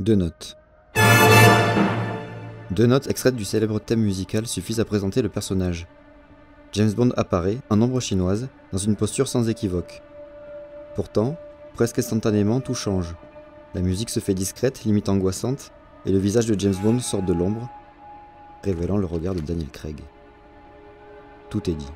Deux notes. Deux notes extraites du célèbre thème musical suffisent à présenter le personnage. James Bond apparaît, en ombre chinoise, dans une posture sans équivoque. Pourtant, presque instantanément, tout change. La musique se fait discrète, limite angoissante, et le visage de James Bond sort de l'ombre, révélant le regard de Daniel Craig. Tout est dit.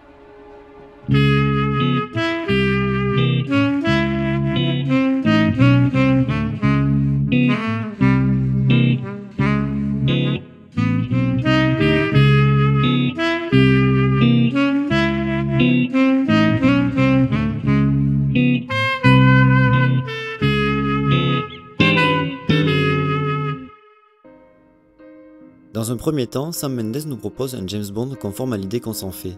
Dans un premier temps, Sam Mendes nous propose un James Bond conforme à l'idée qu'on s'en fait.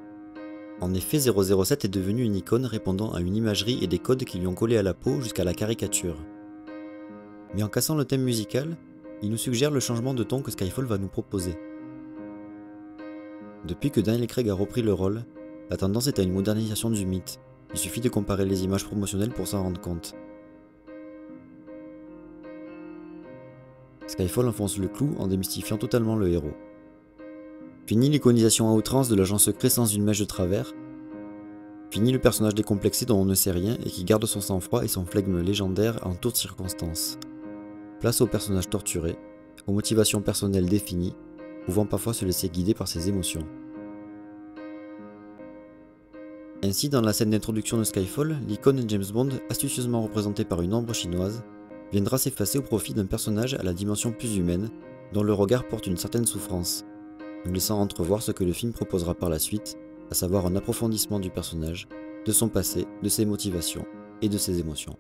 En effet, 007 est devenu une icône répondant à une imagerie et des codes qui lui ont collé à la peau jusqu'à la caricature. Mais en cassant le thème musical, il nous suggère le changement de ton que Skyfall va nous proposer. Depuis que Daniel Craig a repris le rôle, la tendance est à une modernisation du mythe. Il suffit de comparer les images promotionnelles pour s'en rendre compte. Skyfall enfonce le clou en démystifiant totalement le héros. Fini l'iconisation à outrance de l'agent secret sans une mèche de travers. Fini le personnage décomplexé dont on ne sait rien et qui garde son sang-froid et son flegme légendaire en toutes circonstances. Place au personnage torturé, aux motivations personnelles définies, pouvant parfois se laisser guider par ses émotions. Ainsi, dans la scène d'introduction de Skyfall, l'icône de James Bond, astucieusement représentée par une ombre chinoise, viendra s'effacer au profit d'un personnage à la dimension plus humaine, dont le regard porte une certaine souffrance, nous laissant entrevoir ce que le film proposera par la suite, à savoir un approfondissement du personnage, de son passé, de ses motivations et de ses émotions.